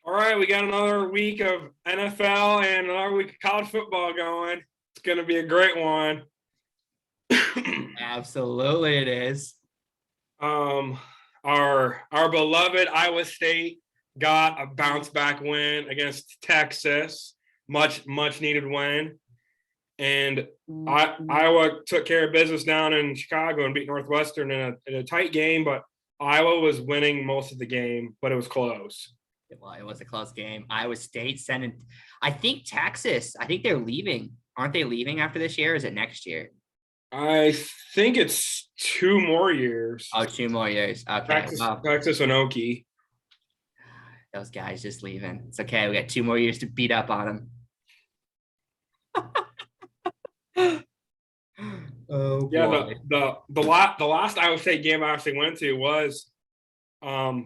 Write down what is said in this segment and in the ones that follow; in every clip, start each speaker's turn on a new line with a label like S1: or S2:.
S1: All right, we got another week of NFL and another week of college football going. It's going to be a great one.
S2: Absolutely, it is.
S1: um, our beloved Iowa State got a bounce back win against Texas, much needed win, and Iowa took care of business down in Chicago and beat Northwestern in a tight game, but Iowa was winning most of the game, but it was close.
S2: Well, it was a close game. Iowa State sent I think Texas. I think they're leaving. Aren't they leaving after this year? Or is it next year?
S1: I think it's 2 more years.
S2: Oh, 2 more years. Okay.
S1: Texas and Okie.
S2: Those guys just leaving. It's okay. We got 2 more years to beat up on them. Oh
S1: yeah,
S2: boy.
S1: the last Iowa State game I actually went to was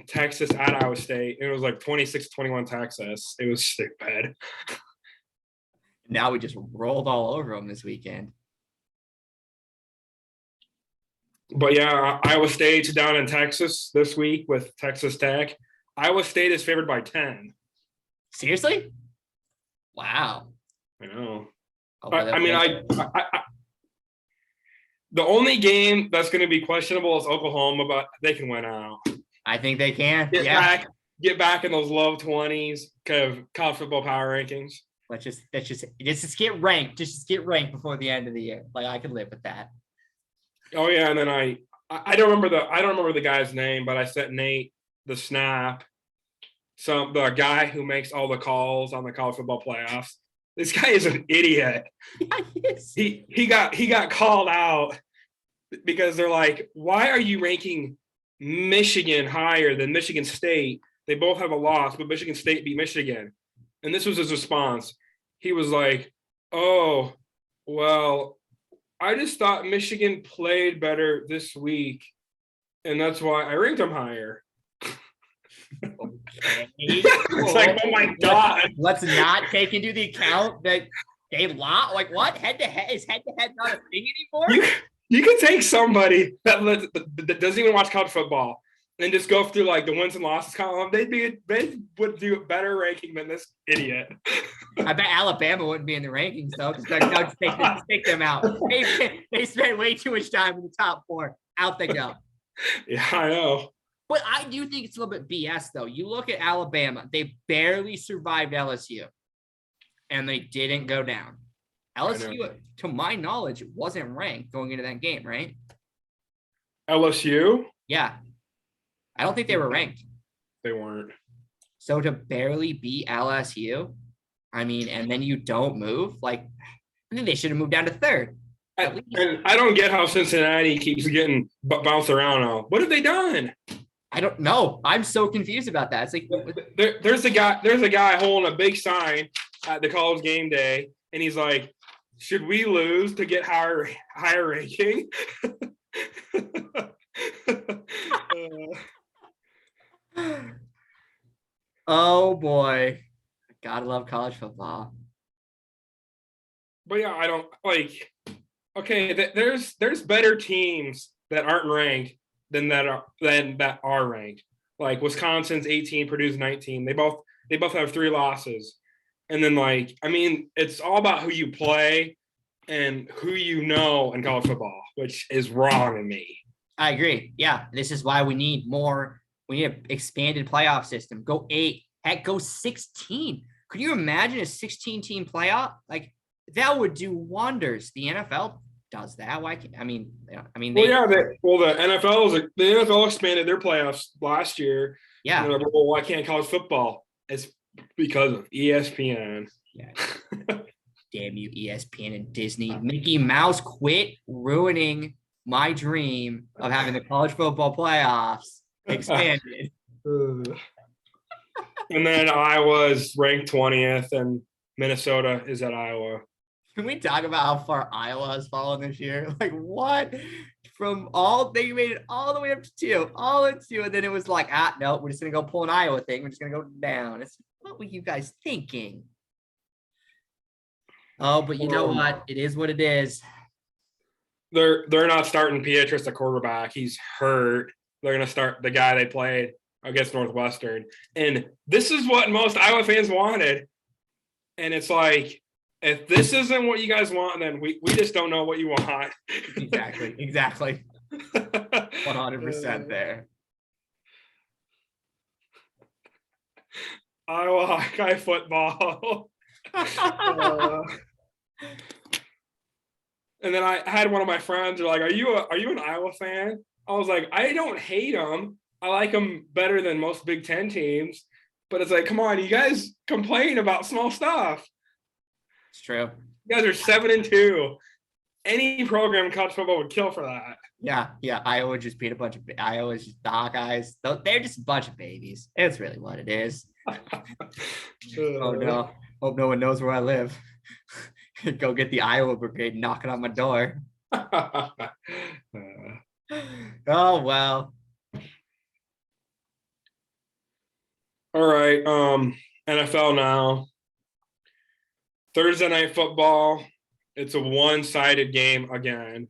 S1: Texas at Iowa State. It was like 26-21 Texas. It was stupid.
S2: Now we just rolled all over them this weekend.
S1: But yeah, Iowa State's down in Texas this week with Texas Tech. Iowa State is favored by 10.
S2: Seriously? Wow.
S1: I know.
S2: I
S1: The only game that's going to be questionable is Oklahoma, but they can win out.
S2: I think they can.
S1: Get back in those low 20s of college football power rankings.
S2: Let's just get ranked. Just get ranked before the end of the year. Like I could live with that.
S1: Oh yeah, and then I don't remember the guy's name, but I sent Nate the snap. The guy who makes all the calls on the college football playoffs. This guy is an idiot.
S2: Yes.
S1: He got called out because they're like, why are you ranking Michigan higher than Michigan State? They both have a loss, but Michigan State beat Michigan. And this was his response. He was like, oh, well, I just thought Michigan played better this week, and that's why I ranked them higher.
S2: Okay.
S1: It's like, oh my God.
S2: Let's not take into the account that they lost. Like what? Head to head is head to head not a thing anymore?
S1: You can take somebody that doesn't even watch college football and just go through like the wins and losses column. They would do a better ranking than this idiot.
S2: I bet Alabama wouldn't be in the rankings though, because just take them out. They spent way too much time in the top 4. Out they go.
S1: Yeah, I know.
S2: But I do think it's a little bit BS though. You look at Alabama; they barely survived LSU, and they didn't go down. LSU, to my knowledge, wasn't ranked going into that game, right?
S1: LSU?
S2: Yeah. I don't think they were ranked.
S1: They weren't.
S2: So to barely beat LSU, I mean, and then you don't move, like, I think they should have moved down to 3rd.
S1: And I don't get how Cincinnati keeps getting bounced around now. What have they done?
S2: I don't know. I'm so confused about that. It's like
S1: there's a guy holding a big sign at the college game day, and he's like, should we lose to get higher ranking?
S2: Oh boy. Gotta love college football.
S1: But yeah, I don't like. Okay, there's better teams that aren't ranked than that are ranked. Like Wisconsin's 18, Purdue's 19. They both have 3 losses. And then it's all about who you play and who you know in college football, which is wrong in me.
S2: I agree. Yeah, this is why we need an expanded playoff system. Go 8, heck, go 16. Could you imagine a 16-team playoff? Like that would do wonders. The NFL does that. Why can't the
S1: NFL expanded their playoffs last year.
S2: Yeah.
S1: Well, why can't college football? It's because of ESPN.
S2: Yeah. Damn you, ESPN and Disney. Mickey Mouse, quit ruining my dream of having the college football playoffs expanded.
S1: And then Iowa's ranked 20th, and Minnesota is at Iowa.
S2: Can we talk about how far Iowa has fallen this year? Like what? They made it all the way up to 2, and then it was like, no, we're just gonna go pull an Iowa thing. We're just gonna go down. What were you guys thinking? Oh, but you know what? It is what it is.
S1: They're not starting Pietrus at quarterback. He's hurt. They're gonna start the guy they played against Northwestern. And this is what most Iowa fans wanted. And it's like, if this isn't what you guys want, then we just don't know what you want.
S2: Exactly. 100% there.
S1: Iowa Hawkeye football. And then I had one of my friends are like, are you an Iowa fan? I was like, I don't hate them. I like them better than most Big Ten teams. But it's like, come on, you guys complain about small stuff.
S2: It's true.
S1: You guys are 7-2. Any program in college football would kill for that.
S2: Yeah. Iowa just beat a bunch of Iowa's just the Hawkeyes. They're just a bunch of babies. It's really what it is. Oh no. Hope no one knows where I live. Go get the Iowa brigade knocking on my door. Oh well.
S1: All right. NFL now. Thursday night football. It's a one-sided game again.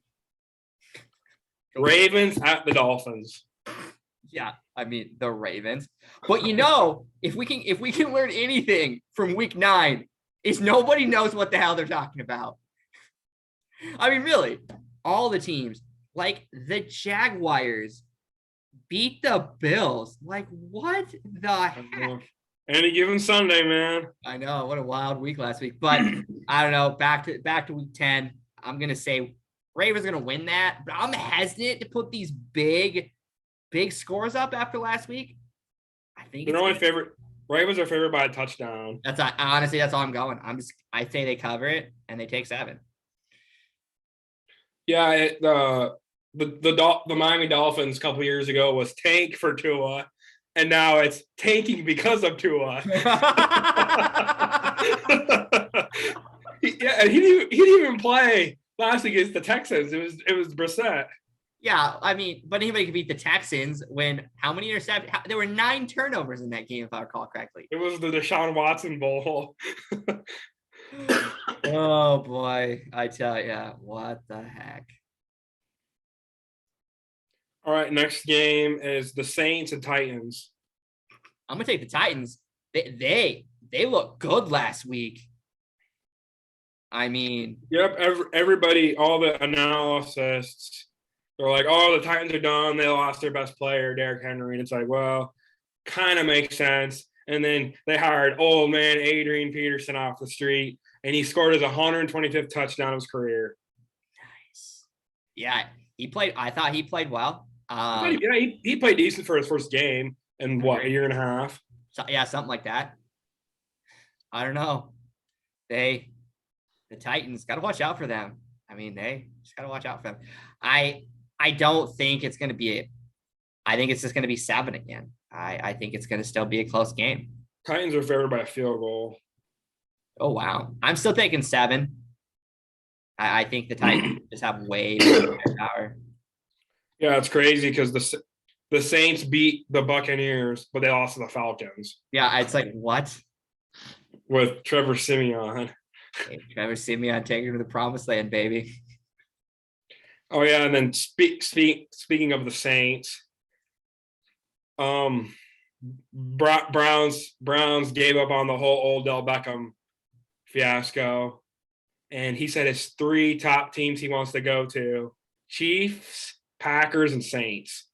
S1: Ravens at the Dolphins.
S2: Yeah, I mean the Ravens. But if we can learn anything from week 9, is nobody knows what the hell they're talking about. I mean, really, all the teams, like the Jaguars, beat the Bills. Like, what the heck?
S1: Any given Sunday, man.
S2: I know, what a wild week last week. But I don't know. Back to week 10. I'm gonna say Ravens gonna win that, but I'm hesitant to put these big scores up after last week. I think
S1: they're only favorite. Ravens are favored by a touchdown.
S2: Honestly, that's all I'm going. I say they cover it and they take 7.
S1: Yeah, the Miami Dolphins a couple years ago was tank for Tua, and now it's tanking because of Tua. Yeah, and he didn't even play last week against the Texans. It was Brissett.
S2: Yeah, I mean, but anybody could beat the Texans when how many interceptions? There were 9 turnovers in that game, if I recall correctly.
S1: It was the Deshaun Watson Bowl.
S2: Oh boy, I tell you, what the heck.
S1: All right, next game is the Saints and Titans.
S2: I'm gonna take the Titans. They look good last week. I mean,
S1: yep, everybody, all the analysts, they're like, oh, the Titans are done. They lost their best player, Derrick Henry. And it's like, well, kind of makes sense. And then they hired old man Adrian Peterson off the street, and he scored his 125th touchdown of his career.
S2: Nice. Yeah, he played. I thought he played well.
S1: He played decent for his first game in what, a year and a half?
S2: So, yeah, something like that. I don't know. The Titans got to watch out for them. I mean, they just got to watch out for them. I don't think it's going to be I think it's just going to be 7 again. I think it's going to still be a close game.
S1: Titans are favored by a field goal.
S2: Oh, wow. I'm still taking 7. I think the Titans just have way more power.
S1: Yeah, it's crazy because the Saints beat the Buccaneers, but they lost to the Falcons.
S2: Yeah, it's like, what?
S1: With Trevor Siemian.
S2: Hey, Trevor Siemian taking to the promised land, baby.
S1: Oh yeah, and then speaking of the Saints, Browns gave up on the whole Odell Beckham fiasco, and he said it's 3 top teams he wants to go to: Chiefs, Packers, and Saints.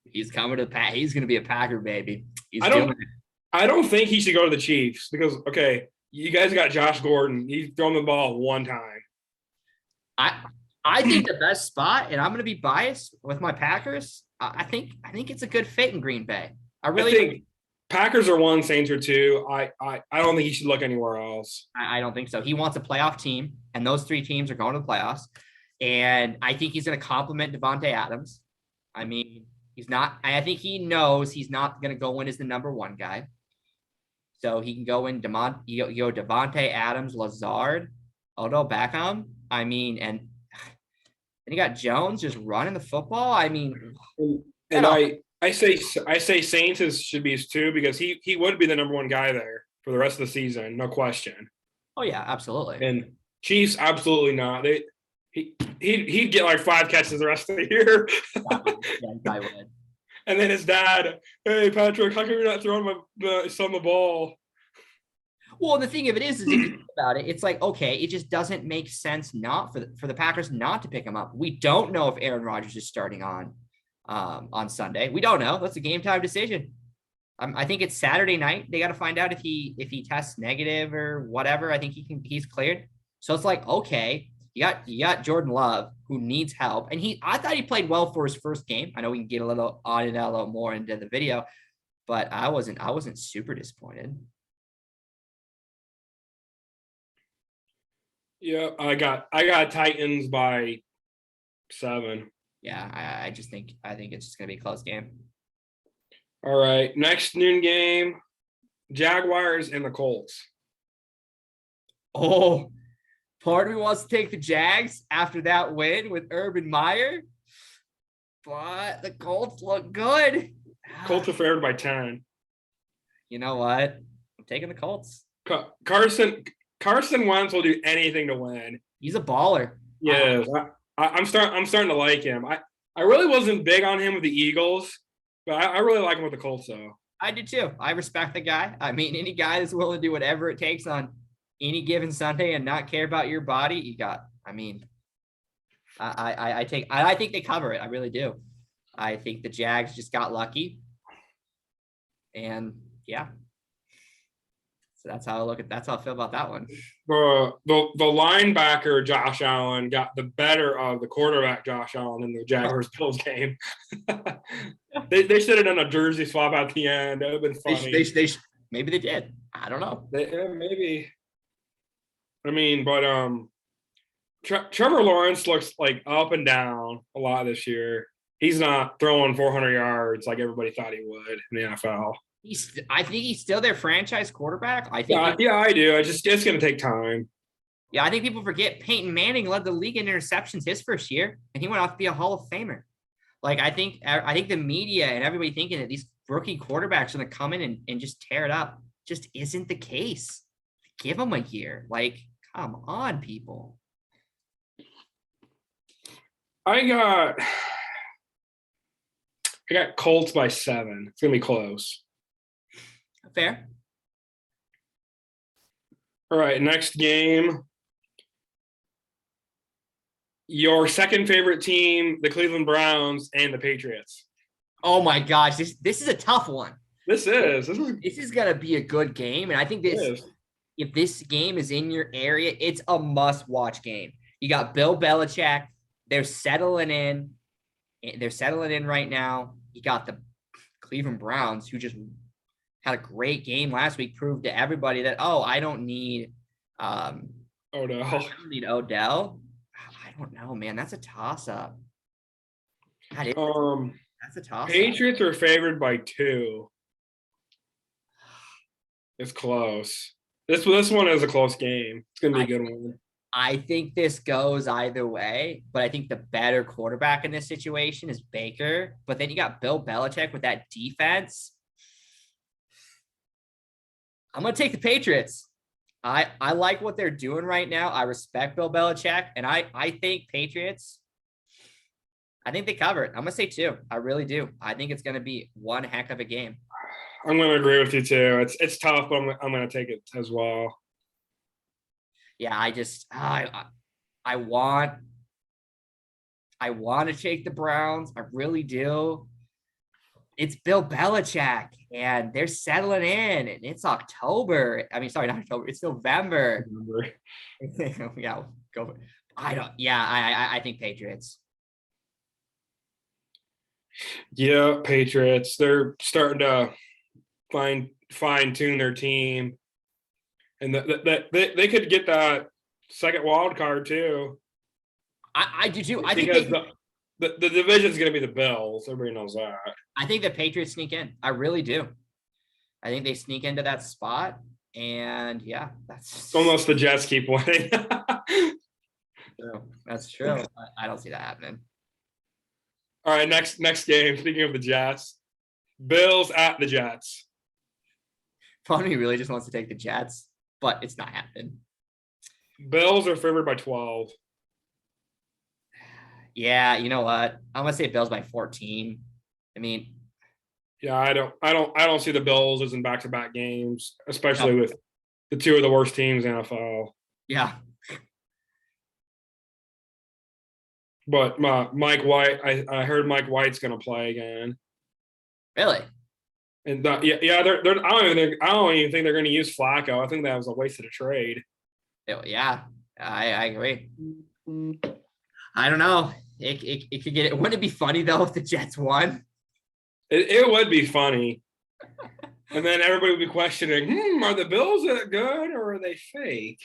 S2: He's coming to He's going to be a Packer, baby.
S1: I don't think he should go to the Chiefs because, okay, you guys got Josh Gordon. He's thrown the ball 1 time.
S2: I think the best spot, and I'm going to be biased with my Packers. I think it's a good fit in Green Bay. I
S1: think Packers are 1, Saints are 2. I don't think he should look anywhere else.
S2: I don't think so. He wants a playoff team, and those 3 teams are going to the playoffs. And I think he's going to compliment Devontae Adams. I mean, I think he knows he's not going to go in as the number 1 guy. So he can go in Devontae Adams, Lazard, Odell Beckham. I mean, and you got Jones just running the football. I mean,
S1: and I say Saints should be his 2 because he would be the number 1 guy there for the rest of the season, no question.
S2: Oh yeah, absolutely.
S1: And Chiefs, absolutely not. He'd get like 5 catches the rest of the year.
S2: Yeah, I would.
S1: And then his dad, hey Patrick, how come you're not throwing my son the ball?
S2: Well, the thing of it is if you think about it, it's like, okay, it just doesn't make sense not for the Packers not to pick him up. We don't know if Aaron Rodgers is starting on Sunday. We don't know. That's a game time decision. I think it's Saturday night. They got to find out if he tests negative or whatever. I think he's cleared. So it's like, okay, you got Jordan Love who needs help, and I thought he played well for his first game. I know we can get a little on and a little more into the video, but I wasn't super disappointed.
S1: Yeah, I got Titans by 7.
S2: Yeah, I think it's just gonna be a close game.
S1: All right, next noon game, Jaguars and the Colts.
S2: Oh, part of me wants to take the Jags after that win with Urban Meyer, but the Colts look good.
S1: Colts are favored by 10.
S2: You know what? I'm taking the Colts.
S1: Carson Wentz will do anything to win.
S2: He's a baller.
S1: Yeah, I'm starting to like him. I really wasn't big on him with the Eagles, but I really like him with the Colts though.
S2: I do too. I respect the guy. I mean, any guy that's willing to do whatever it takes on any given Sunday and not care about your body, you got. I mean, I think they cover it. I really do. I think the Jags just got lucky, and yeah. So that's how I feel about that one.
S1: The linebacker Josh Allen got the better of the quarterback Josh Allen in the Jaguars Bills game. they should have done a jersey swap at the end. That would have been funny.
S2: Maybe they did. I don't know.
S1: Maybe. I mean, but Trevor Lawrence looks like up and down a lot this year. He's not throwing 400 yards like everybody thought he would in the NFL.
S2: I think he's still their franchise quarterback. I think.
S1: Yeah, I do. It's going to take time.
S2: Yeah, I think people forget Peyton Manning led the league in interceptions his first year, and he went off to be a Hall of Famer. Like I think the media and everybody thinking that these rookie quarterbacks are going to come in and just tear it up just isn't the case. Give them a year. Like, come on, people.
S1: I got Colts by 7. It's going to be close.
S2: Fair.
S1: All right, next game. Your second favorite team, the Cleveland Browns and the Patriots.
S2: Oh my gosh, this is a tough one.
S1: This is
S2: gonna be a good game, and I think if this game is in your area, it's a must-watch game. You got Bill Belichick. They're settling in. They're settling in right now. You got the Cleveland Browns, who just had a great game last week, proved to everybody that, I don't need
S1: Odell.
S2: I don't need Odell. I don't know, man. That's a toss-up. That's a toss-up.
S1: Patriots are favored by 2. It's close. This one is a close game. It's gonna be a good one.
S2: I think this goes either way, but I think the better quarterback in this situation is Baker. But then you got Bill Belichick with that defense. I'm going to take the Patriots. I like what they're doing right now. I respect Bill Belichick, and I think Patriots, I think they cover it. I'm going to say 2. I really do. I think it's going to be one heck of a game.
S1: I'm going to agree with you too. It's tough, but I'm going to take it as well.
S2: Yeah, I want to take the Browns. I really do. It's Bill Belichick, and they're settling in, and it's October. I mean, sorry, not October. It's November. Yeah, go. I think Patriots.
S1: Yeah, Patriots. They're starting to fine tune their team, and that they could get that second wild card too.
S2: I do too. I think
S1: the division is going to be the Bills. Everybody knows that.
S2: I think the Patriots sneak in. I really do. I think they sneak into that spot, and yeah, that's
S1: almost the Jets keep winning.
S2: That's true. I don't see that happening.
S1: All right, next game. Speaking of the Jets, Bills at the Jets.
S2: Part of me really just wants to take the Jets, but it's not happening.
S1: Bills are favored by 12.
S2: Yeah, you know what? I'm gonna say Bills by 14. I mean,
S1: Yeah, I don't see the Bills as in back-to-back games, especially
S2: No.
S1: with the two of the worst teams in NFL.
S2: Yeah.
S1: But Mike White, I heard Mike White's going to play again.
S2: Really?
S1: And yeah, they're I don't even think they're going to use Flacco. I think that was a waste of a trade.
S2: Yeah. I agree. I don't know. It could get it. Wouldn't it be funny though if the Jets won?
S1: It would be funny. And then everybody would be questioning, are the Bills that good or are they fake?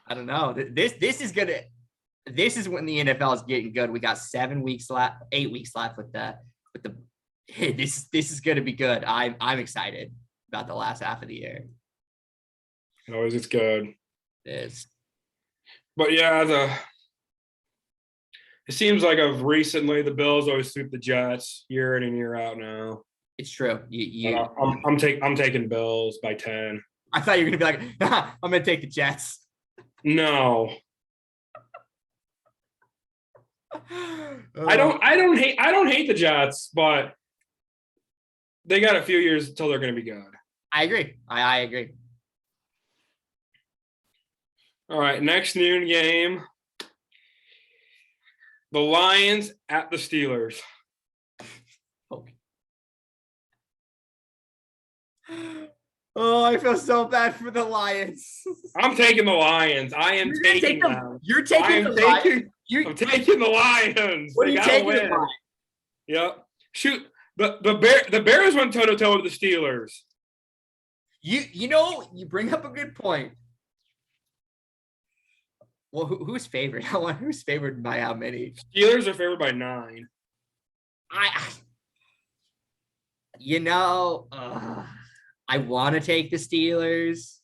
S2: I don't know. This is gonna. This is when the NFL is getting good. We got 7 weeks left, 8 weeks left with the. This is gonna be good. I'm excited about the last half of the year.
S1: Always it's good.
S2: It is.
S1: But yeah, it seems like of recently the Bills always sweep the Jets year in and year out now.
S2: It's true.
S1: I'm taking Bills by 10.
S2: I thought you were gonna be like, I'm gonna take the Jets.
S1: No. I don't hate the Jets, but they got a few years until they're going to be good.
S2: I agree. I agree.
S1: All right, next noon game. The Lions at the Steelers.
S2: Okay. Oh, I feel so bad for the Lions.
S1: I'm taking the Lions. I am taking them.
S2: You're taking the Lions.
S1: I'm taking the Lions.
S2: What are you taking? The
S1: Yep. Shoot. The Bears went toe to toe with the Steelers.
S2: You know, you bring up a good point. Well, who's favored? Who's favored by how many?
S1: Steelers are favored by 9.
S2: I want to take the Steelers,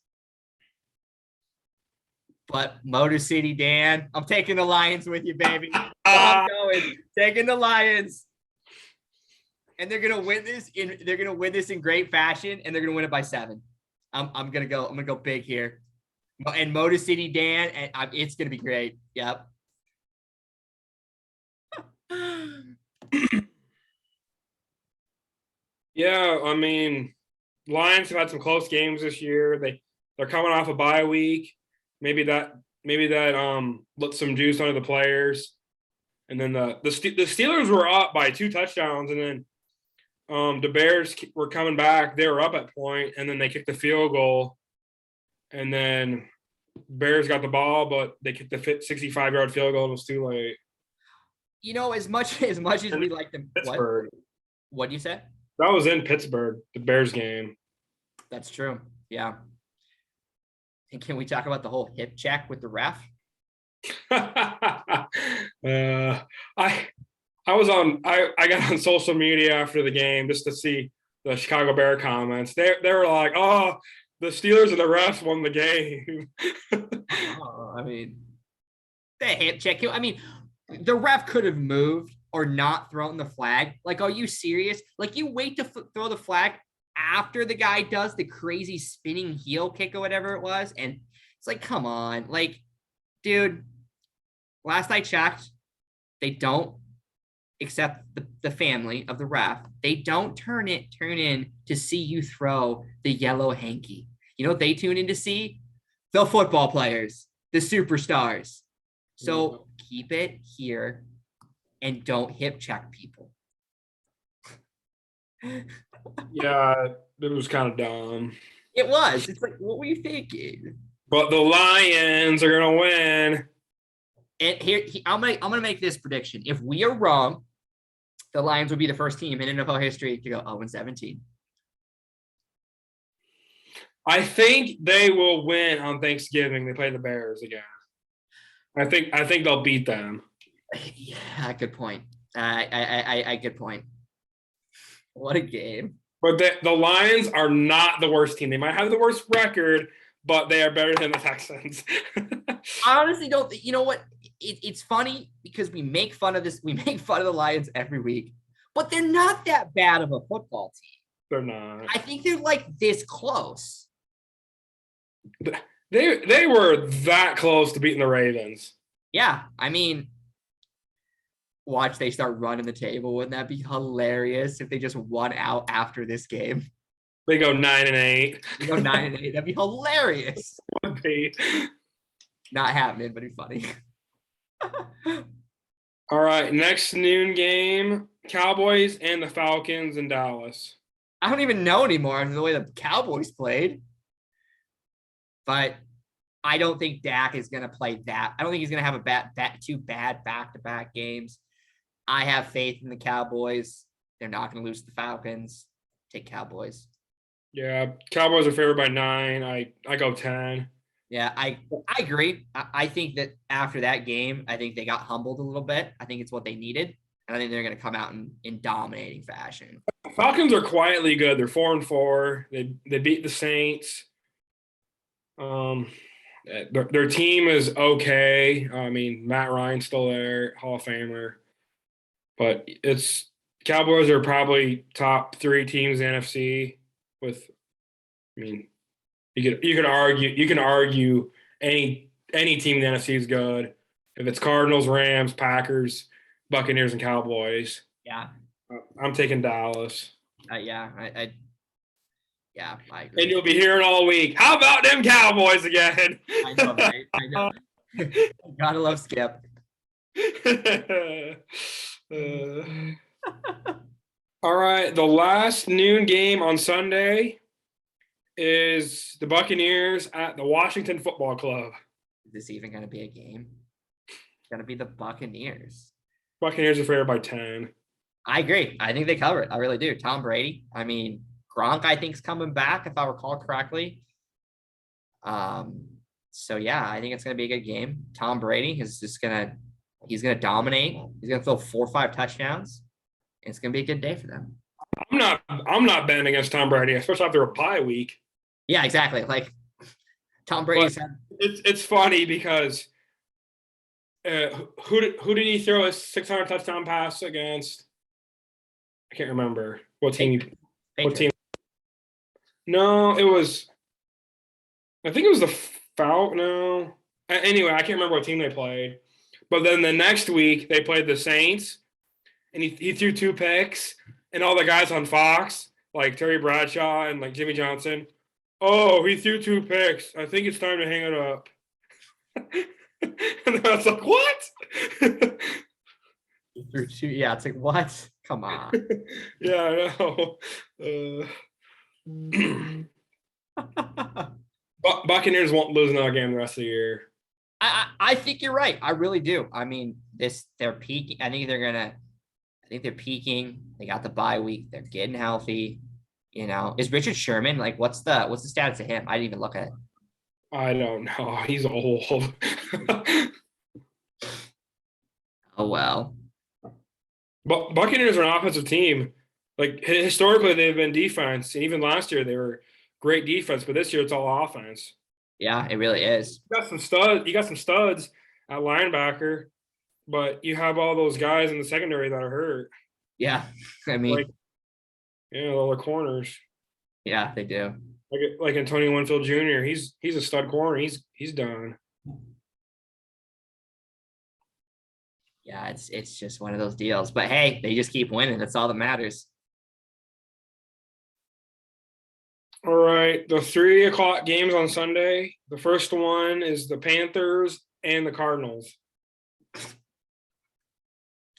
S2: but Motor City Dan, I'm taking the Lions with you, baby. I'm going, taking the Lions, and they're gonna win this in great fashion, and they're gonna win it by 7. I'm gonna go big here, and Motor City Dan, and it's gonna be great. Yep.
S1: Yeah, I mean, Lions have had some close games this year. They're coming off a bye week. Maybe that let some juice onto the players. And then the Steelers were up by 2 touchdowns, and then the Bears were coming back. They were up at point, and then they kicked the field goal, and then Bears got the ball, but they kicked the 65-yard field goal and it was too late.
S2: You know, as much as we like them,
S1: Pittsburgh.
S2: What do you say?
S1: That was in Pittsburgh, the Bears game.
S2: That's true. Yeah. And can we talk about the whole hip check with the ref?
S1: I got on social media after the game just to see the Chicago Bear comments. They were like, "Oh, the Steelers and the refs won the game."
S2: I mean, the hip check. I mean, the ref could have moved or not thrown the flag. Like, are you serious? Like, you wait to throw the flag after the guy does the crazy spinning heel kick or whatever it was, and it's like, come on, like, dude. Last I checked, they don't, except the family of the ref, they don't tune in to see you throw the yellow hanky. You know what they tune in to see? The football players, the superstars. So keep it here and don't hip check people.
S1: Yeah, it was kind of dumb.
S2: It was. It's like, what were you thinking?
S1: But the Lions are gonna win.
S2: And here, I'm gonna make this prediction. If we are wrong, the Lions will be the first team in NFL history to go 0-17.
S1: I think they will win on Thanksgiving. They play the Bears again. I think they'll beat them.
S2: Yeah, good point. I good point. What a game.
S1: But the Lions are not the worst team. They might have the worst record, but they are better than the Texans.
S2: I honestly don't. You know what? It's funny because we make fun of this. We make fun of the Lions every week, but they're not that bad of a football team.
S1: They're not.
S2: I think they're like this close.
S1: They were that close to beating the Ravens.
S2: Yeah, I mean, watch they start running the table. Wouldn't that be hilarious if they just won out after this game?
S1: They go 9-8.
S2: You go 9-8. That'd be hilarious.
S1: Would be.
S2: Not happening, but it'd be funny.
S1: All right, next noon game, Cowboys and the Falcons in Dallas.
S2: I don't even know anymore the way the Cowboys played. But I don't think Dak is going to play that. I don't think he's going to have two bad back-to-back games. I have faith in the Cowboys. They're not going to lose to the Falcons. Take Cowboys.
S1: Yeah, Cowboys are favored by 9. I go 10.
S2: Yeah, I agree. I think that after that game, I think they got humbled a little bit. I think it's what they needed. And I think they're going to come out in dominating fashion.
S1: Falcons are quietly good. They're 4-4. They beat the Saints. Their team is okay. I mean, Matt Ryan's still there, Hall of Famer. But it's Cowboys are probably top 3 teams in the NFC with, I mean, you can argue any team in the NFC is good. If it's Cardinals, Rams, Packers, Buccaneers, and Cowboys.
S2: Yeah.
S1: I'm taking Dallas.
S2: Yeah, I agree.
S1: And you'll be hearing all week, how about them Cowboys again?
S2: I know, right? I know. Gotta love Skip.
S1: All right, the last noon game on Sunday is the Buccaneers at the Washington Football Club.
S2: Is this even going to be a game? It's going to be the Buccaneers.
S1: Buccaneers are favored by 10.
S2: I agree. I think they cover it. I really do. Tom Brady. I mean, Gronk, I think, is coming back, if I recall correctly. So, yeah, I think it's going to be a good game. Tom Brady is just he's going to dominate. He's going to throw 4 or 5 touchdowns. And it's going to be a good day for them.
S1: I'm not betting against Tom Brady, especially after a bye week.
S2: Yeah, exactly. Like Tom Brady's
S1: it's funny because who did he throw a 600 touchdown pass against? I can't remember what team. What team? No, it was. I think it was the Falcons. No. Anyway, I can't remember what team they played. But then the next week they played the Saints, and he threw 2 picks, and all the guys on Fox, like Terry Bradshaw and like Jimmy Johnson, oh, he threw 2 picks. I think it's time to hang it up. And I was like, what?
S2: Through 2. Yeah, it's like, what? Come on.
S1: Yeah, I know. Buccaneers won't lose another game the rest of the year.
S2: I think you're right. I really do. I mean, they're peaking. I think they're peaking. They got the bye week. They're getting healthy. You know, is Richard Sherman like what's the status of him? I didn't even look at it.
S1: I don't know. He's old.
S2: Oh well.
S1: But Buccaneers are an offensive team. Like historically, they've been defense. And even last year, they were great defense. But this year, it's all offense.
S2: Yeah, it really is.
S1: You got some studs at linebacker, but you have all those guys in the secondary that are hurt.
S2: Yeah, I mean,
S1: all the corners.
S2: Yeah, they do.
S1: Like Antonio Winfield Jr. He's a stud corner. He's done.
S2: Yeah, it's just one of those deals. But hey, they just keep winning. That's all that matters.
S1: All right, the 3:00 games on Sunday. The first one is the Panthers and the Cardinals.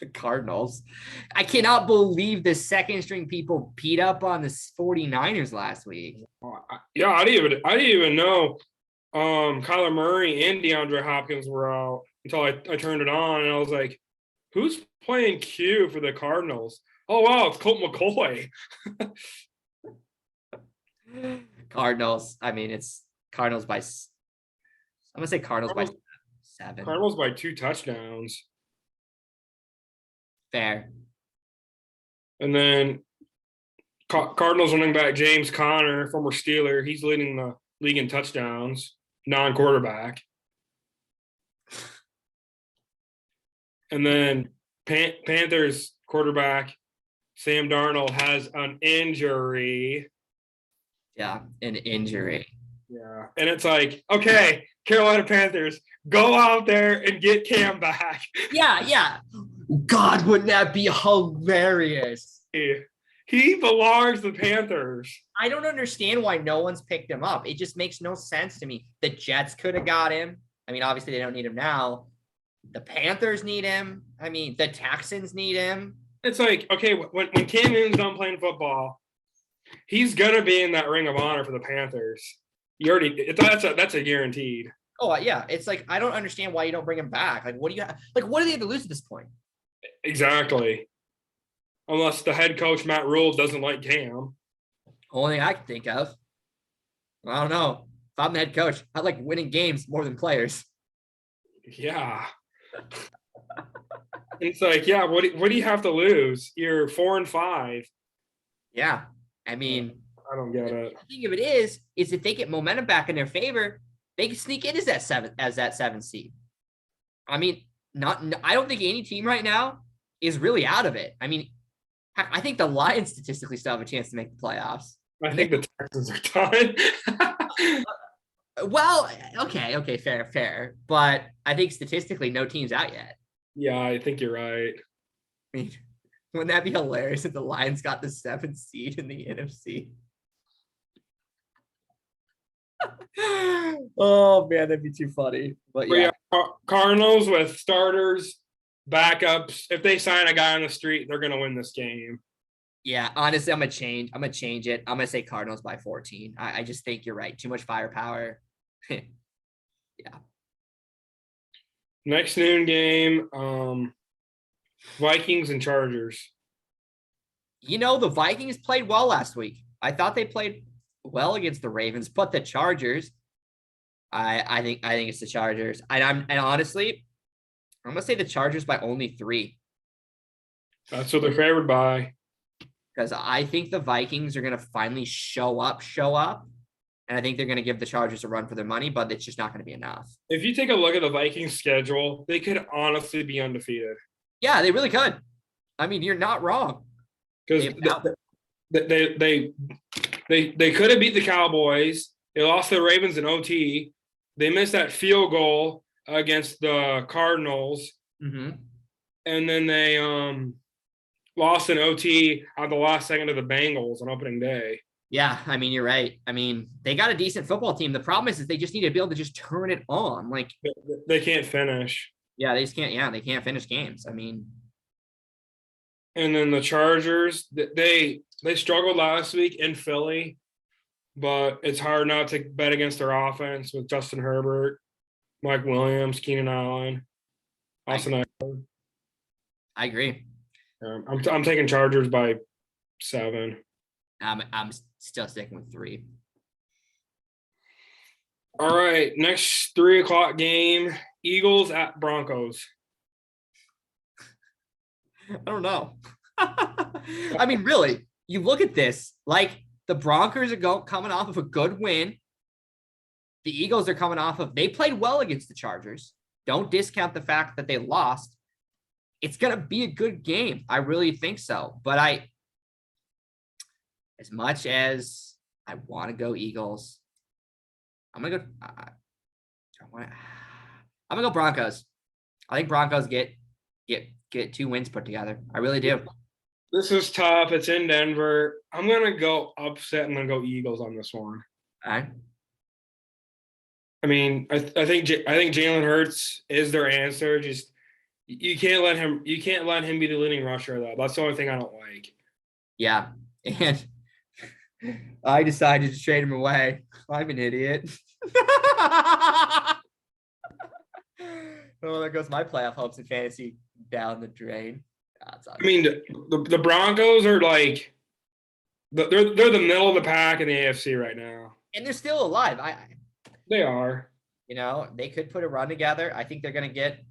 S2: The Cardinals. I cannot believe the second string people beat up on the 49ers last week.
S1: Yeah, I didn't even know Kyler Murray and DeAndre Hopkins were out until I turned it on, and I was like, who's playing Q for the Cardinals? Oh, wow, it's Colt McCoy.
S2: Cardinals. I mean, it's Cardinals by. I'm gonna say Cardinals by 7.
S1: Cardinals by 2 touchdowns.
S2: Fair.
S1: And then Cardinals running back James Conner, former Steeler, he's leading the league in touchdowns, non-quarterback. And then Panthers quarterback Sam Darnold has an injury.
S2: Yeah, an injury.
S1: Yeah. And it's like, okay, Carolina Panthers, go out there and get Cam back.
S2: Yeah. God, wouldn't that be hilarious?
S1: He belongs to the Panthers.
S2: I don't understand why no one's picked him up. It just makes no sense to me. The Jets could have got him. I mean, obviously they don't need him now. The Panthers need him. I mean, the Texans need him.
S1: It's like, okay, when Cam Newton's done playing football, he's gonna be in that ring of honor for the Panthers. You already that's a guaranteed.
S2: Oh yeah, it's like I don't understand why you don't bring him back. Like, what do you like? What do they have to lose at this point?
S1: Exactly. Unless the head coach Matt Rule doesn't like Cam.
S2: Only thing I can think of. I don't know. If I'm the head coach, I like winning games more than players.
S1: Yeah. It's like, yeah, what do you have to lose? You're 4-5.
S2: Yeah, I mean,
S1: I don't get it.
S2: the thing of it is if they get momentum back in their favor, they can sneak in as that seventh seed. I mean, I don't think any team right now is really out of it. I mean, I think the Lions statistically still have a chance to make the playoffs.
S1: I think the Texans are done.
S2: Well, okay, fair. But I think statistically, no team's out yet.
S1: Yeah, I think you're right.
S2: I mean, wouldn't that be hilarious if the Lions got the 7th seed in the NFC? Oh man, that'd be too funny. But yeah,
S1: Cardinals with starters, backups. If they sign a guy on the street, they're gonna win this game.
S2: yeah. Honestly, I'm gonna change it. I'm gonna say Cardinals by 14. I just think you're right. Too much firepower. Yeah.
S1: Next noon game, Vikings and Chargers.
S2: You know, the Vikings played well last week. I thought they played well against the Ravens, but the Chargers, I think it's the Chargers. And honestly, I'm gonna say the Chargers by only 3.
S1: That's what they're favored by.
S2: Because I think the Vikings are gonna finally show up. And I think they're gonna give the Chargers a run for their money, but it's just not gonna be enough.
S1: If you take a look at the Vikings schedule, they could honestly be undefeated.
S2: Yeah, they really could. I mean, you're not wrong.
S1: Because they could have beat the Cowboys. They lost to the Ravens in OT. They missed that field goal against the Cardinals.
S2: Mm-hmm.
S1: And then they lost in OT at the last second of the Bengals on opening day.
S2: Yeah, I mean, you're right. I mean, they got a decent football team. The problem is they just need to be able to just turn it on. Like,
S1: they can't finish.
S2: Yeah, they just can't. Yeah, they can't finish games. I mean,
S1: and then the Chargers, they struggled last week in Philly, but it's hard not to bet against their offense with Justin Herbert, Mike Williams, Keenan Allen, Austin Eckler.
S2: I agree.
S1: I'm taking Chargers by 7.
S2: I'm still sticking with 3.
S1: All right, next 3:00 game: Eagles at Broncos.
S2: I don't know. I mean, really, you look at this, like the Broncos are coming off of a good win. The Eagles are coming off of, they played well against the Chargers. Don't discount the fact that they lost. It's going to be a good game. I really think so. But as much as I want to go Eagles, I'm going to go, I'm going to go Broncos. I think Broncos get 2 wins put together. I really do.
S1: This is tough. It's in Denver. I'm going to go upset and then go Eagles on this one.
S2: All right.
S1: I mean, I think Jalen Hurts is their answer. Just you can't let him be the leading rusher though. That's the only thing I don't like.
S2: Yeah. And I decided to trade him away. I'm an idiot. Oh, there goes my playoff hopes and fantasy down the drain.
S1: I mean, the Broncos are like they're the middle of the pack in the AFC right now,
S2: and they're still alive.
S1: They are.
S2: You know, they could put a run together. I think they're going to get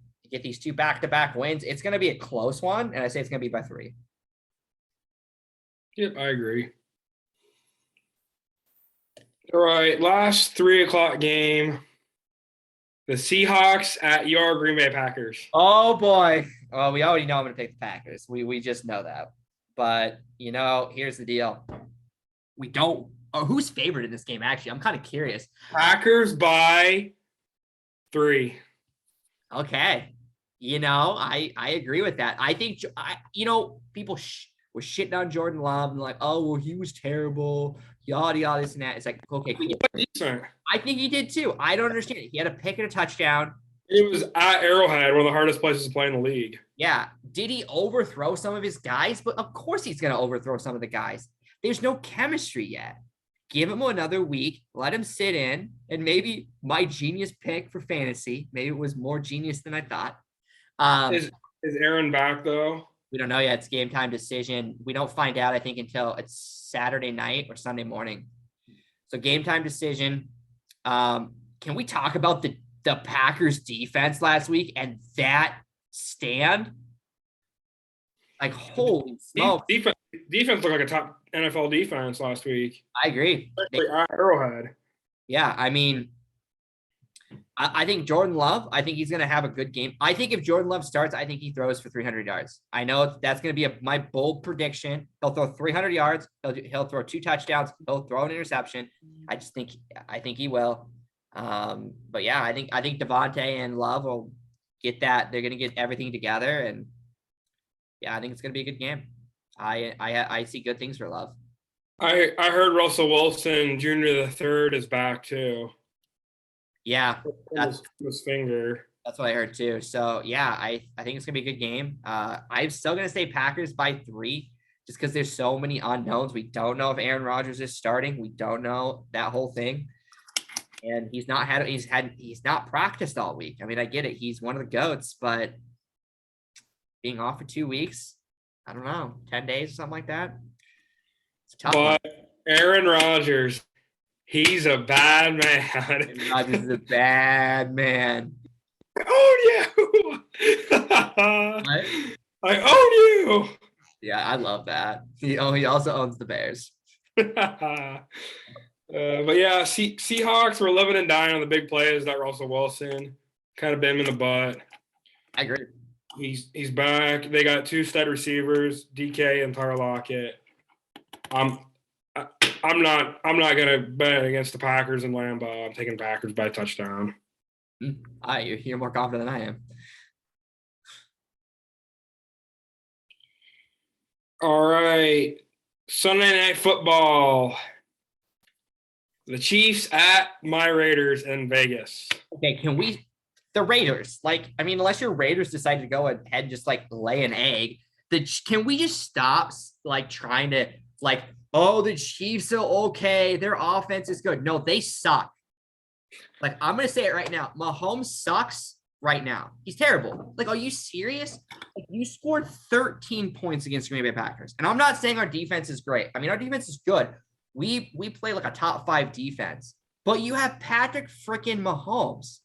S2: these 2 back-to-back wins. It's going to be a close one, and I say it's going to be by 3.
S1: Yep, I agree. All right, last 3:00 game. The Seahawks at your Green Bay Packers.
S2: Oh, boy. Well, we already know I'm going to pick the Packers. We just know that. But, you know, here's the deal. We don't – who's favored in this game, actually? I'm kind of curious.
S1: Packers by 3.
S2: Okay. I agree with that. I think people were shitting on Jordan Love and like, oh well, he was terrible, yada yada this and that. It's like, okay, cool.
S1: Decent.
S2: I think he did too. I don't understand it. He had a pick and a touchdown.
S1: It was at Arrowhead, one of the hardest places to play in the league.
S2: Yeah. Did he overthrow some of his guys? But of course he's gonna overthrow some of the guys. There's no chemistry yet. Give him another week, let him sit in, and maybe my genius pick for fantasy, maybe it was more genius than I thought.
S1: Is Aaron back though?
S2: We don't know yet. It's game time decision. We don't find out, I think, until it's Saturday night or Sunday morning. So game time decision. Can we talk about the Packers defense last week and that stand? Like, holy smoke.
S1: Defense looked like a top NFL defense last week.
S2: I agree.
S1: Especially at Arrowhead.
S2: Yeah, I mean, I think Jordan Love, I think he's going to have a good game. I think if Jordan Love starts, I think he throws for 300 yards. I know that's going to be my bold prediction. He'll throw 300 yards. He'll throw 2 touchdowns. He'll throw an interception. I think he will. But yeah, I think Devontae and Love will get that. They're going to get everything together. And yeah, I think it's going to be a good game. I see good things for Love.
S1: I heard Russell Wilson Jr. the third is back too.
S2: Yeah,
S1: that's his finger.
S2: That's what I heard too. So yeah, I think it's gonna be a good game. I'm still gonna say Packers by 3, just because there's so many unknowns. We don't know if Aaron Rodgers is starting. We don't know that whole thing, and he's not practiced all week. I mean, I get it. He's one of the GOATs, but being off for 2 weeks, I don't know, 10 days or something like that. It's tough.
S1: But Aaron Rodgers. He's a bad man.
S2: Aaron Rodgers is a bad man.
S1: I own you. I own you.
S2: Yeah, I love that. He also owns the Bears.
S1: But yeah, Seahawks were living and dying on the big plays that Russell Wilson kind of bit him in the butt.
S2: I agree.
S1: He's back. They got 2 stud receivers, DK and Tyler Lockett. I'm not gonna bet against the Packers and Lambeau. I'm taking Packers by touchdown.
S2: You're more confident than I am.
S1: All right, Sunday Night Football. The Chiefs at my Raiders in Vegas.
S2: Okay, the Raiders? Like, I mean, unless your Raiders decide to go ahead and just like lay an egg, can we just stop like trying to like? Oh, the Chiefs are okay. Their offense is good. No, they suck. Like, I'm going to say it right now. Mahomes sucks right now. He's terrible. Like, are you serious? Like, you scored 13 points against Green Bay Packers. And I'm not saying our defense is great. I mean, our defense is good. We play like a top 5 defense. But you have Patrick freaking Mahomes.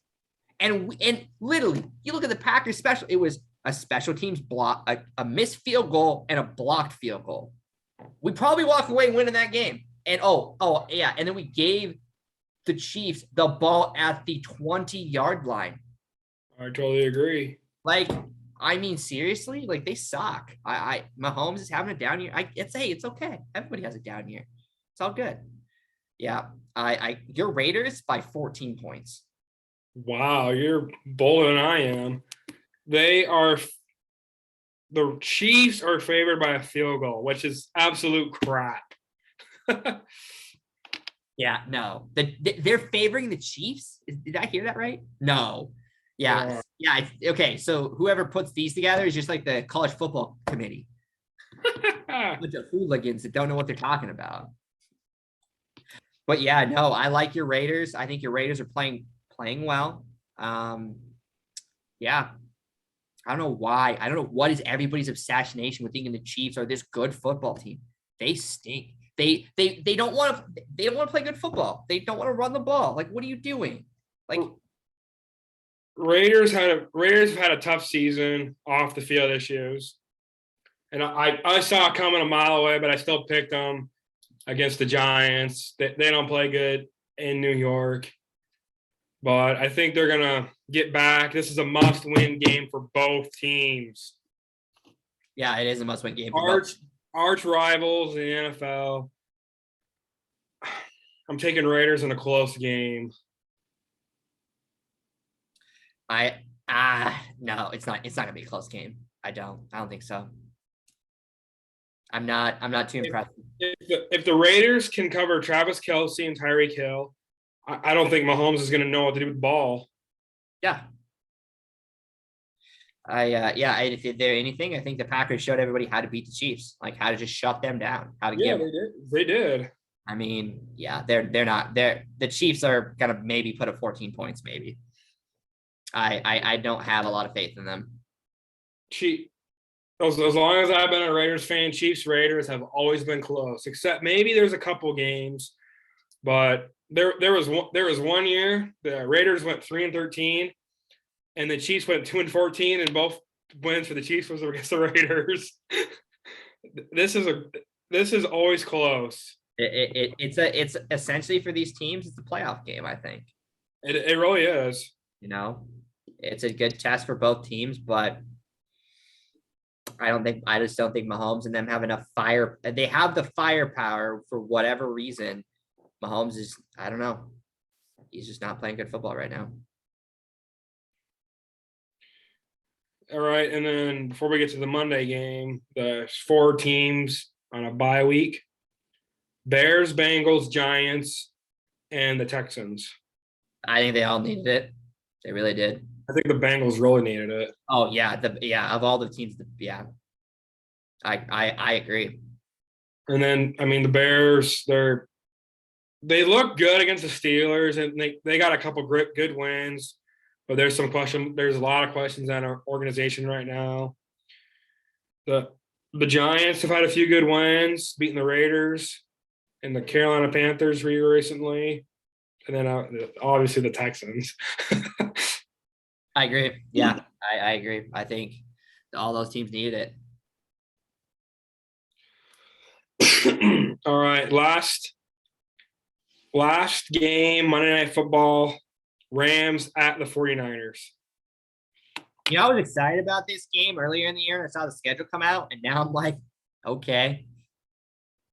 S2: And literally, you look at the Packers special. It was a special teams block, a missed field goal, and a blocked field goal. We probably walk away winning that game. And yeah. And then we gave the Chiefs the ball at the 20-yard line.
S1: I totally agree.
S2: Like, I mean, seriously, like they suck. Mahomes is having a down year. It's okay. Everybody has a down year. It's all good. Yeah. Your Raiders by 14 points.
S1: Wow, you're bolder than I am. The Chiefs are favored by a field goal, which is absolute crap.
S2: Yeah, no. They're favoring the Chiefs? Did I hear that right? No. Yeah. Okay, so whoever puts these together is just like the college football committee. A bunch of hooligans that don't know what they're talking about. But yeah, no, I like your Raiders. I think your Raiders are playing well. Yeah. I don't know why. I don't know what is everybody's obsession with thinking the Chiefs are this good football team. They stink. They don't want to play good football. They don't want to run the ball. Like, what are you doing? Like,
S1: Raiders have had a tough season off the field issues. And I saw it coming a mile away, but I still picked them against the Giants. They don't play good in New York. But I think they're going to get back. This is a must-win game for both teams.
S2: Yeah, it is a must-win game.
S1: Arch rivals in the NFL. I'm taking Raiders in a close game.
S2: I No, it's not. It's not gonna be a close game. I don't think so. I'm not too impressed.
S1: If the Raiders can cover Travis Kelce and Tyreek Hill, I don't think Mahomes is going to know what to do with the ball.
S2: Yeah. If they're anything, I think the Packers showed everybody how to beat the Chiefs, like how to just shut them down, how to
S1: Yeah,
S2: give.
S1: they did. They did.
S2: I mean, yeah, the Chiefs are gonna maybe put up 14 points, maybe. I don't have a lot of faith in them.
S1: As long as I've been a Raiders fan, Chiefs Raiders have always been close. Except maybe there's a couple games, but there was one year the Raiders went 3-13, and the Chiefs went 2-14, and both wins for the Chiefs was against the Raiders. this is always close.
S2: It's essentially for these teams, it's a playoff game. I think
S1: It really is.
S2: It's a good test for both teams, but I just don't think Mahomes and them have enough fire. They have the firepower for whatever reason. Mahomes is, I don't know. He's just not playing good football right now.
S1: All right, and then before we get to the Monday game, the 4 teams on a bye week: Bears, Bengals, Giants, and the Texans.
S2: I think they all needed it. They really did.
S1: I think the Bengals really needed it.
S2: Oh yeah, of all the teams, I agree.
S1: And then I mean the Bears, they look good against the Steelers, and they got a couple good wins, but there's a lot of questions on our organization right now. The Giants have had a few good wins, beating the Raiders and the Carolina Panthers recently, and then obviously the Texans.
S2: I agree. Yeah, I agree. I think all those teams needed
S1: it. All right, last game, Monday Night Football, Rams at the 49ers.
S2: I was excited about this game earlier in the year. I saw the schedule come out, and now I'm like, okay,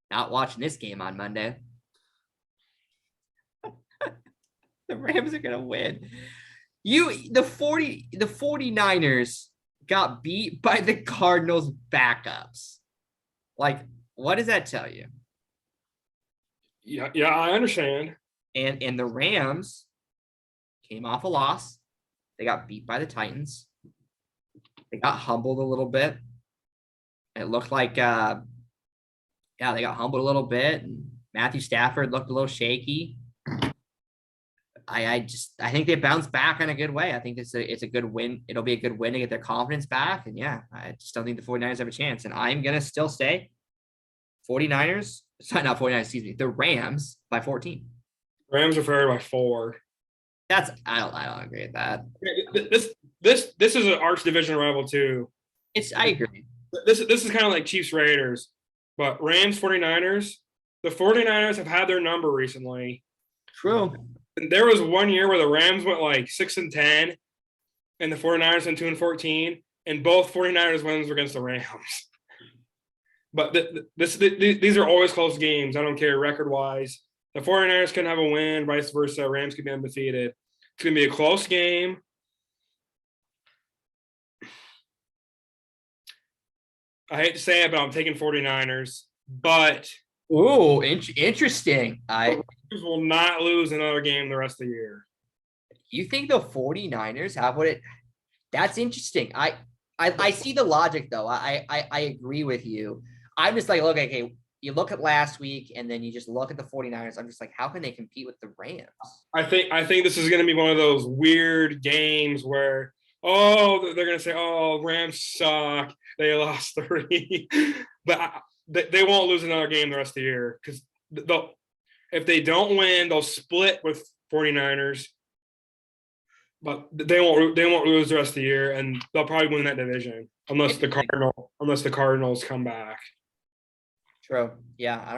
S2: not watching this game on Monday. The Rams are gonna win. The 49ers got beat by the Cardinals backups. Like, what does that tell you?
S1: Yeah, I understand.
S2: And the Rams came off a loss. They got beat by the Titans. They got humbled a little bit. It looked like they got humbled a little bit, and Matthew Stafford looked a little shaky. I think they bounced back in a good way. I think it's a good win. It'll be a good win to get their confidence back. And yeah, I just don't think the 49ers have a chance. And I'm going to still say 49ers, sorry, not 49ers, excuse me, the Rams by 14.
S1: Rams are favored by 4.
S2: I don't agree with that.
S1: This is an arch division rival too.
S2: I agree.
S1: This is kind of like Chiefs Raiders, but Rams 49ers. The 49ers have had their number recently.
S2: True.
S1: There was one year where the Rams went like 6-10, and the 49ers went 2-14, and both 49ers wins were against the Rams. But these are always close games. I don't care record wise. The 49ers can have a win, vice versa. Rams could be undefeated. It's going to be a close game. I hate to say it, but I'm taking 49ers. But
S2: ooh, interesting.
S1: Rams will not lose another game the rest of the year.
S2: You think the 49ers have that's interesting. I see the logic though. I agree with you. I'm just like, look, okay, you look at last week and then you just look at the 49ers. I'm just like, how can they compete with the Rams?
S1: I think this is going to be one of those weird games where, they're going to say, Rams suck. They lost 3. But they won't lose another game the rest of the year because if they don't win, they'll split with 49ers. But they won't lose the rest of the year, and they'll probably win that division unless the Cardinals come back.
S2: True. Yeah.
S1: I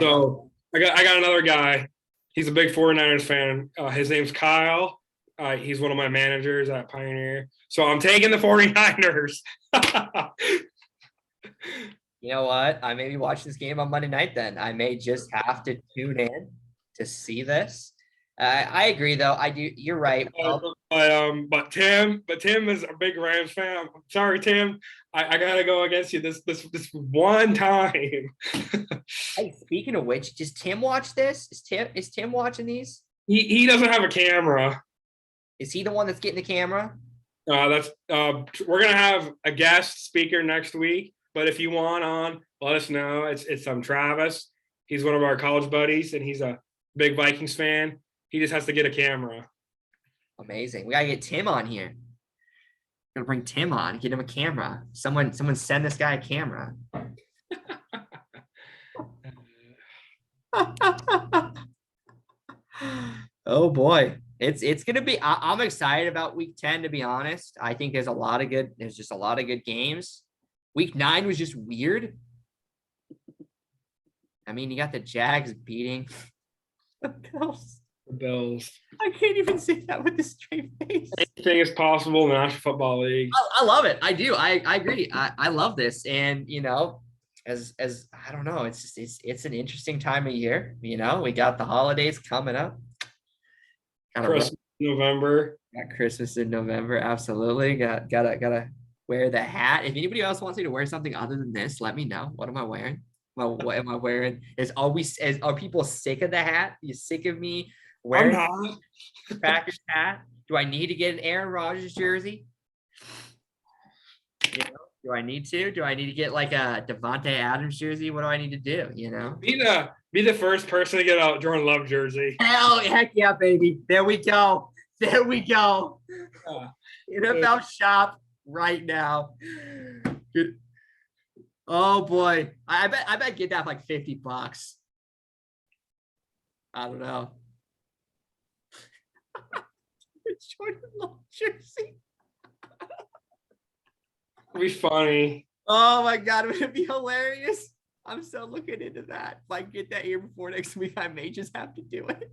S1: got another guy. He's a big 49ers fan. His name's Kyle. He's one of my managers at Pioneer. So I'm taking the 49ers.
S2: You know what? I may be watching this game on Monday night then. I may just have to tune in to see this. I agree, though. You're right.
S1: But Tim is a big Rams fan. I'm sorry, Tim. I gotta go against you this one time.
S2: Hey, speaking of which, does Tim watch this? Is Tim watching these?
S1: He doesn't have a camera.
S2: Is he the one that's getting the camera?
S1: That's we're gonna have a guest speaker next week. But if you want on, let us know. It's Travis. He's one of our college buddies, and he's a big Vikings fan. He just has to get a camera.
S2: Amazing. We gotta get Tim on here. Gotta bring Tim on, get him a camera. Someone send this guy a camera. Oh boy. It's gonna be I'm excited about week 10, to be honest. I think there's just a lot of good games. Week 9 was just weird. I mean, you got the Jags beating the Bills.
S1: The Bills.
S2: I can't even say that with a straight face.
S1: Anything is possible in the National Football League.
S2: I love it. I do. I agree. I love this. And as I don't know, it's an interesting time of year. We got the holidays coming up.
S1: Christmas November.
S2: Got Christmas in November. Absolutely. Gotta wear the hat. If anybody else wants me to wear something other than this, let me know. What am I wearing? What am I wearing? Are people sick of the hat? You sick of me wearing the Packers hat? Do I need to get an Aaron Rodgers jersey? Do I need to? Do I need to get like a Devontae Adams jersey? What do I need to do?
S1: Be the first person to get a Jordan Love jersey.
S2: Heck yeah, baby. There we go. NFL shop right now. Good. Oh boy. I bet get that for like $50. I don't know. Jordan Love jersey.
S1: It'd be funny.
S2: Oh my god, would it be hilarious? I'm still looking into that. If I can get that here before next week, I may just have to do it.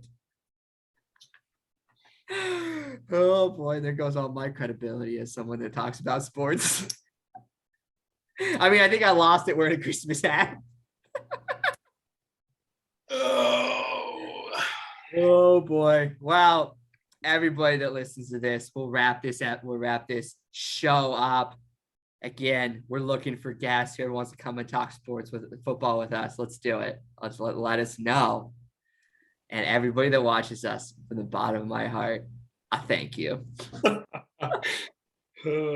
S2: Oh boy, there goes all my credibility as someone that talks about sports. I mean, I think I lost it wearing a Christmas hat. Oh boy. Wow. Everybody that listens to this, we'll wrap this show up. Again, we're looking for guests. Whoever wants to come and talk sports with football with us, let's do it. Let's let us know. And everybody that watches us, from the bottom of my heart, I thank you.